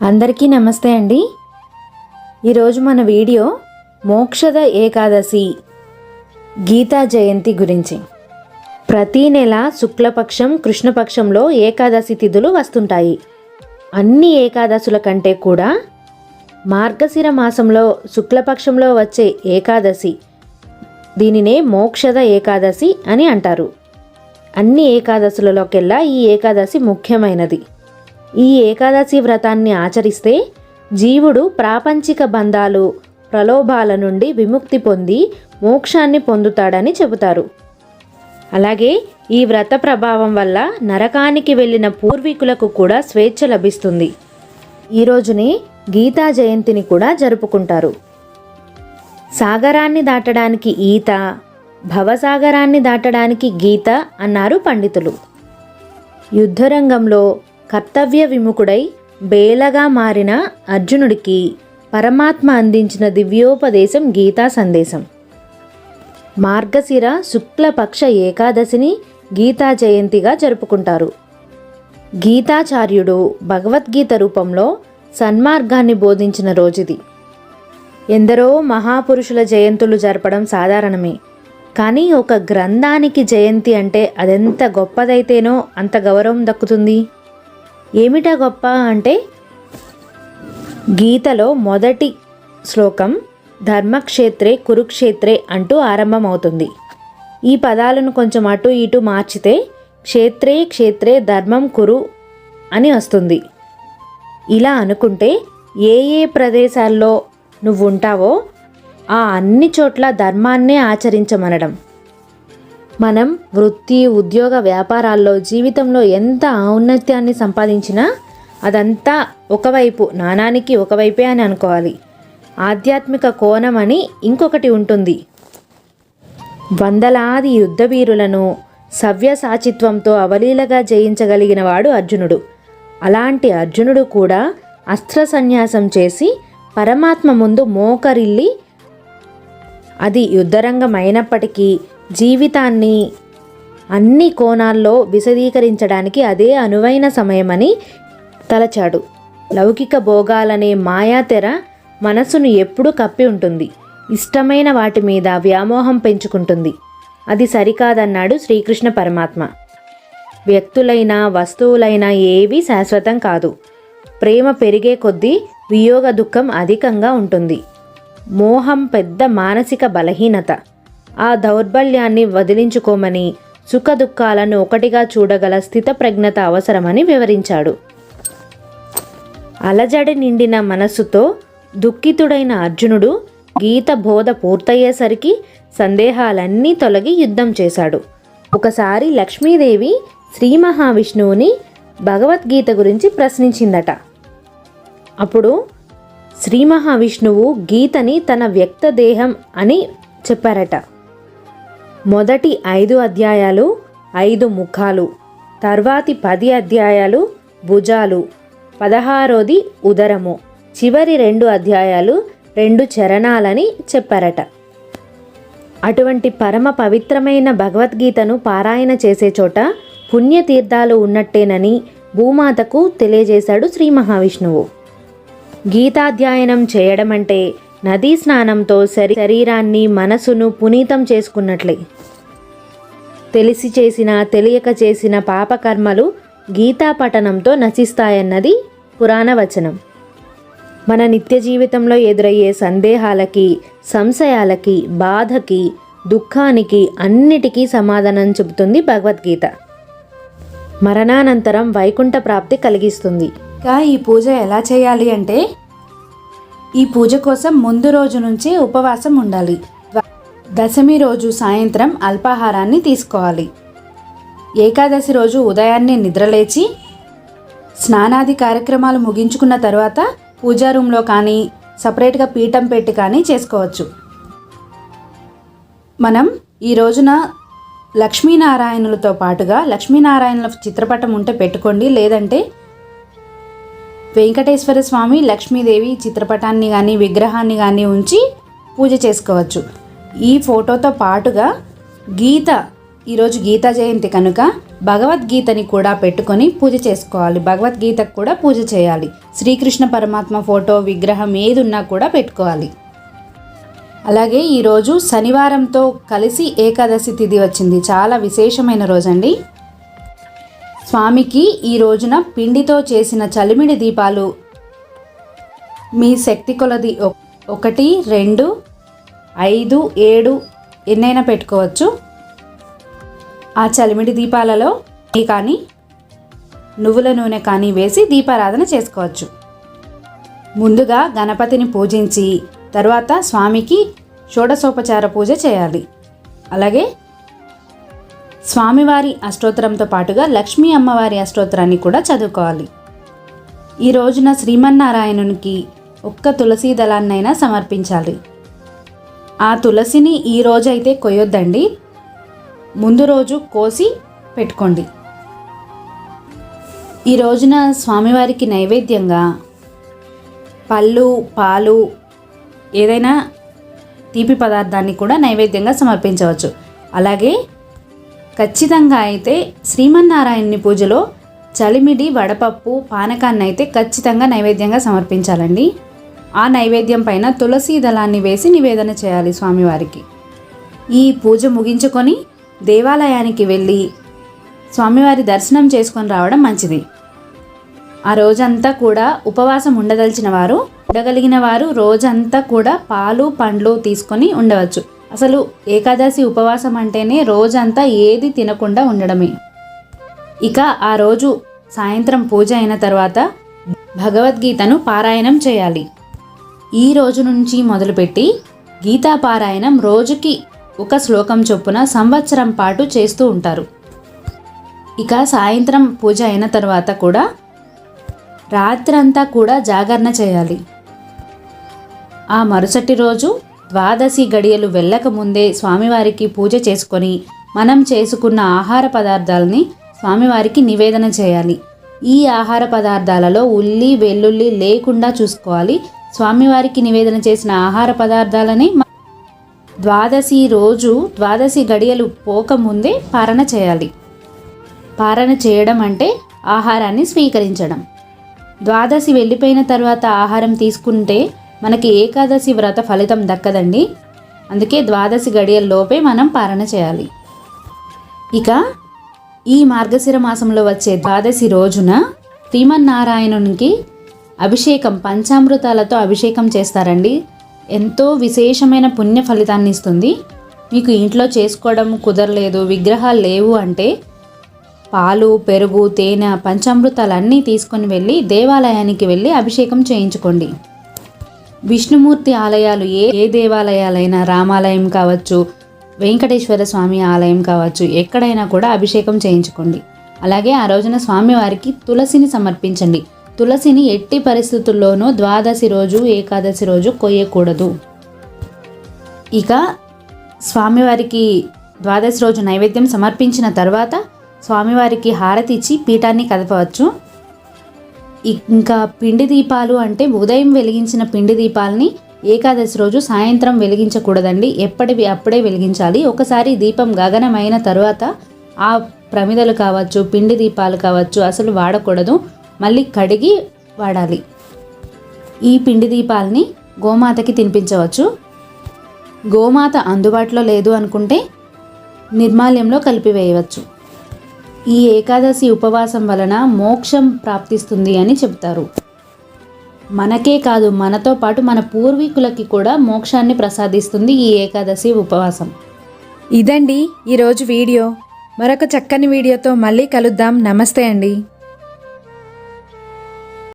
అందరికీ నమస్తే అండి. ఈరోజు మన వీడియో మోక్షద ఏకాదశి గీతా జయంతి గురించి. ప్రతి నెల శుక్లపక్షం కృష్ణపక్షంలో ఏకాదశి తిథులు వస్తుంటాయి. అన్ని ఏకాదశుల కంటే కూడా మార్గశిర మాసంలో శుక్లపక్షంలో వచ్చే ఏకాదశి, దీనినే మోక్షద ఏకాదశి అని అంటారు. అన్ని ఏకాదశులలోకెల్లా ఈ ఏకాదశి ముఖ్యమైనది. ఈ ఏకాదశి వ్రతాన్ని ఆచరిస్తే జీవుడు ప్రాపంచిక బంధాలు, ప్రలోభాల నుండి విముక్తి పొంది మోక్షాన్ని పొందుతాడని చెబుతారు. అలాగే ఈ వ్రత ప్రభావం వల్ల నరకానికి వెళ్ళిన పూర్వీకులకు కూడా స్వేచ్ఛ లభిస్తుంది. ఈ రోజునే గీతా జయంతిని కూడా జరుపుకుంటారు. సాగరాన్ని దాటడానికి ఈత, భవసాగరాన్ని దాటడానికి గీత అన్నారు పండితులు. యుద్ధరంగంలో కర్తవ్య విముఖుడై బేలగా మారిన అర్జునుడికి పరమాత్మ అందించిన దివ్యోపదేశం గీతా సందేశం. మార్గశిర శుక్లపక్ష ఏకాదశిని గీతా జయంతిగా జరుపుకుంటారు. గీతాచార్యుడు భగవద్గీత రూపంలో సన్మార్గాన్ని బోధించిన రోజుది. ఎందరో మహాపురుషుల జయంతులు జరపడం సాధారణమే. కానీ ఒక గ్రంథానికి జయంతి అంటే అదెంత గొప్పదైతేనో అంత గౌరవం దక్కుతుంది. ఏమిటా గొప్ప అంటే, గీతలో మొదటి శ్లోకం ధర్మక్షేత్రే కురుక్షేత్రే అంటూ ఆరంభమవుతుంది. ఈ పదాలను కొంచెం అటు ఇటు మార్చితే క్షేత్రే క్షేత్రే ధర్మం కురు అని వస్తుంది. ఇలా అనుకుంటే ఏ ఏ ప్రదేశాల్లో నువ్వు ఉంటావో ఆ అన్ని చోట్ల ధర్మాన్నే ఆచరించమనడం. మనం వృత్తి, ఉద్యోగ, వ్యాపారాల్లో, జీవితంలో ఎంత ఔన్నత్యాన్ని సంపాదించినా అదంతా ఒకవైపు, నాణానికి ఒకవైపే అని అనుకోవాలి. ఆధ్యాత్మిక కోణం అని ఇంకొకటి ఉంటుంది. వందలాది యుద్ధవీరులను సవ్యసాచిత్వంతో అవలీలగా జయించగలిగిన వాడు అర్జునుడు. అలాంటి అర్జునుడు కూడా అస్త్ర సన్యాసం చేసి పరమాత్మ ముందు మోకరిల్లి, అది యుద్ధరంగం అయినప్పటికీ జీవితాన్ని అన్ని కోణాల్లో విశదీకరించడానికి అదే అనువైన సమయమని తలచాడు. లౌకిక భోగాలనే మాయాతెర మనసును ఎప్పుడూ కప్పి ఉంటుంది. ఇష్టమైన వాటి మీద వ్యామోహం పెంచుకుంటుంది. అది సరికాదన్నాడు శ్రీకృష్ణ పరమాత్మ. వ్యక్తులైనా వస్తువులైనా ఏవీ శాశ్వతం కాదు. ప్రేమ పెరిగే కొద్దీ వియోగ దుఃఖం అధికంగా ఉంటుంది. మోహం పెద్ద మానసిక బలహీనత. ఆ దౌర్బల్యాన్ని వదిలించుకోమని, సుఖ దుఃఖాలను ఒకటిగా చూడగల స్థితప్రజ్ఞత అవసరమని వివరించాడు. అలజడి నిండిన మనస్సుతో దుఃఖితుడైన అర్జునుడు గీత బోధ పూర్తయ్యేసరికి సందేహాలన్నీ తొలగి యుద్ధం చేశాడు. ఒకసారి లక్ష్మీదేవి శ్రీ మహావిష్ణువుని భగవద్గీత గురించి ప్రశ్నించిందట. అప్పుడు శ్రీ మహావిష్ణువు గీతని తన వ్యక్త దేహం అని చెప్పారట. మొదటి 5 అధ్యాయాలు 5 ముఖాలు, తర్వాతి 10 అధ్యాయాలు భుజాలు, 16వది ఉదరము, చివరి 2 అధ్యాయాలు 2 చరణాలని చెప్పారట. అటువంటి పరమ పవిత్రమైన భగవద్గీతను పారాయణ చేసే చోట పుణ్యతీర్థాలు ఉన్నట్టేనని భూమాతకు తెలియజేశాడు శ్రీ మహావిష్ణువు. గీతాధ్యయనం చేయడం అంటే నదీ స్నానంతో శరీరాన్ని, మనసును పునీతం చేసుకున్నట్లే. తెలిసి చేసిన, తెలియక చేసిన పాపకర్మలు గీతా పఠనంతో నశిస్తాయన్నది పురాణ వచనం. మన నిత్య జీవితంలో ఎదురయ్యే సందేహాలకి, సంశయాలకి, బాధకి, దుఃఖానికి అన్నిటికీ సమాధానం చెబుతుంది భగవద్గీత. మరణానంతరం వైకుంఠ ప్రాప్తి కలిగిస్తుంది. ఇంకా ఈ పూజ ఎలా చేయాలి అంటే, ఈ పూజ కోసం ముందు రోజు నుంచే ఉపవాసం ఉండాలి. దశమి రోజు సాయంత్రం అల్పాహారాన్ని తీసుకోవాలి. ఏకాదశి రోజు ఉదయాన్నే నిద్రలేచి స్నానాది కార్యక్రమాలు ముగించుకున్న తర్వాత పూజా రూమ్లో కానీ సపరేట్గా పీఠం పెట్టి కానీ చేసుకోవచ్చు. మనం ఈ రోజున లక్ష్మీనారాయణులతో పాటుగా లక్ష్మీనారాయణుల చిత్రపటం ఉంటే పెట్టుకోండి. లేదంటే వెంకటేశ్వర స్వామి, లక్ష్మీదేవి చిత్రపటాన్ని కానీ విగ్రహాన్ని కానీ ఉంచి పూజ చేసుకోవచ్చు. ఈ ఫోటోతో పాటుగా ఈరోజు గీతా జయంతి కనుక భగవద్గీతని కూడా పెట్టుకొని పూజ చేసుకోవాలి. భగవద్గీతకు కూడా పూజ చేయాలి. శ్రీకృష్ణ పరమాత్మ ఫోటో విగ్రహం ఏది ఉన్నా కూడా పెట్టుకోవాలి. అలాగే ఈరోజు శనివారంతో కలిసి ఏకాదశి తిథి వచ్చింది. చాలా విశేషమైన రోజండి. స్వామికి ఈ రోజున పిండితో చేసిన చలిమిడి దీపాలు మీ శక్తి కొలది 1, 2, 5, 7 ఎన్నైనా పెట్టుకోవచ్చు. ఆ చలిమిడి దీపాలలో నెయ్యి కానీ నువ్వుల నూనె కానీ వేసి దీపారాధన చేసుకోవచ్చు. ముందుగా గణపతిని పూజించి తర్వాత స్వామికి షోడశోపచార పూజ చేయాలి. అలాగే స్వామివారి అష్టోత్తరంతో పాటుగా లక్ష్మీ అమ్మవారి అష్టోత్తరాన్ని కూడా చదువుకోవాలి. ఈ రోజున శ్రీమన్నారాయణునికి ఒక్క తులసి దళాన్నైనా సమర్పించాలి. ఆ తులసిని ఈ రోజైతే కొయ్యొద్దండి, ముందు రోజు కోసి పెట్టుకోండి. ఈ రోజున స్వామివారికి నైవేద్యంగా పళ్ళు, పాలు, ఏదైనా తీపి పదార్థాన్ని కూడా నైవేద్యంగా సమర్పించవచ్చు. అలాగే ఖచ్చితంగా అయితే శ్రీమన్నారాయణుని పూజలో చలిమిడి, వడపప్పు, పానకాన్ని అయితే ఖచ్చితంగా నైవేద్యంగా సమర్పించాలండి. ఆ నైవేద్యం పైన తులసి దళాన్ని వేసి నివేదన చేయాలి స్వామివారికి. ఈ పూజ ముగించుకొని దేవాలయానికి వెళ్ళి స్వామివారి దర్శనం చేసుకొని రావడం మంచిది. ఆ రోజంతా కూడా ఉపవాసం ఉండగలిగిన వారు రోజంతా కూడా పాలు, పండ్లు తీసుకొని ఉండవచ్చు. అసలు ఏకాదశి ఉపవాసం అంటేనే రోజంతా ఏది తినకుండా ఉండడమే. ఇక ఆ రోజు సాయంత్రం పూజ అయిన తర్వాత భగవద్గీతను పారాయణం చేయాలి. ఈ రోజు నుంచి మొదలుపెట్టి గీతా పారాయణం రోజుకి 1 శ్లోకం చొప్పున సంవత్సరం పాటు చేస్తూ ఉంటారు. ఇక సాయంత్రం పూజ అయిన తర్వాత కూడా రాత్రంతా కూడా జాగరణ చేయాలి. ఆ మరుసటి రోజు ద్వాదశి గడియలు వెళ్ళక ముందే స్వామివారికి పూజ చేసుకొని మనం చేసుకున్న ఆహార పదార్థాలని స్వామివారికి నివేదన చేయాలి. ఈ ఆహార పదార్థాలలో ఉల్లి, వెల్లుల్లి లేకుండా చూసుకోవాలి. స్వామివారికి నివేదన చేసిన ఆహార పదార్థాలని ద్వాదశి గడియలు పోకముందే పారణ చేయాలి. పారణ చేయడం అంటే ఆహారాన్ని స్వీకరించడం. ద్వాదశి వెళ్ళిపోయిన తర్వాత ఆహారం తీసుకుంటే మనకి ఏకాదశి వ్రత ఫలితం దక్కదండి. అందుకే ద్వాదశి గడియల్లోపే మనం పారణ చేయాలి. ఇక ఈ మార్గశిర మాసంలో వచ్చే ద్వాదశి రోజున శ్రీమన్నారాయణునికి అభిషేకం, పంచామృతాలతో అభిషేకం చేస్తారండి. ఎంతో విశేషమైన పుణ్య ఫలితాన్ని ఇస్తుంది. మీకు ఇంట్లో చేసుకోవడం కుదరలేదు, విగ్రహాలు లేవు అంటే పాలు, పెరుగు, తేనె, పంచామృతాలన్నీ తీసుకొని వెళ్ళి దేవాలయానికి వెళ్ళి అభిషేకం చేయించుకోండి. విష్ణుమూర్తి ఆలయాలు ఏ దేవాలయాలైనా, రామాలయం కావచ్చు, వెంకటేశ్వర స్వామి ఆలయం కావచ్చు, ఎక్కడైనా కూడా అభిషేకం చేయించుకోండి. అలాగే ఆ రోజున స్వామివారికి తులసిని సమర్పించండి. తులసిని ఎట్టి పరిస్థితుల్లోనూ ద్వాదశి రోజు, ఏకాదశి రోజు కొయ్యకూడదు. ఇక స్వామివారికి ద్వాదశి రోజు నైవేద్యం సమర్పించిన తర్వాత స్వామివారికి హారతి ఇచ్చి పీఠాన్ని కదపవచ్చు. ఇంకా పిండి దీపాలు అంటే ఉదయం వెలిగించిన పిండి దీపాలని ఏకాదశి రోజు సాయంత్రం వెలిగించకూడదండి. ఎప్పటివి అప్పుడే వెలిగించాలి. ఒకసారి దీపం గగనమైన తర్వాత ఆ ప్రమిదలు కావచ్చు, పిండి దీపాలు కావచ్చు అసలు వాడకూడదు. మళ్ళీ కడిగి వాడాలి. ఈ పిండి దీపాలని గోమాతకి తినిపించవచ్చు. గోమాత అందుబాటులో లేదు అనుకుంటే నిర్మాల్యంలో కలిపివేయవచ్చు. ఈ ఏకాదశి ఉపవాసం వలన మోక్షం ప్రాప్తిస్తుంది అని చెప్తారు. మనకే కాదు, మనతో పాటు మన పూర్వీకులకి కూడా మోక్షాన్ని ప్రసాదిస్తుంది ఈ ఏకాదశి ఉపవాసం. ఇదండి ఈరోజు వీడియో. మరొక చక్కని వీడియోతో మళ్ళీ కలుద్దాం. నమస్తే అండి.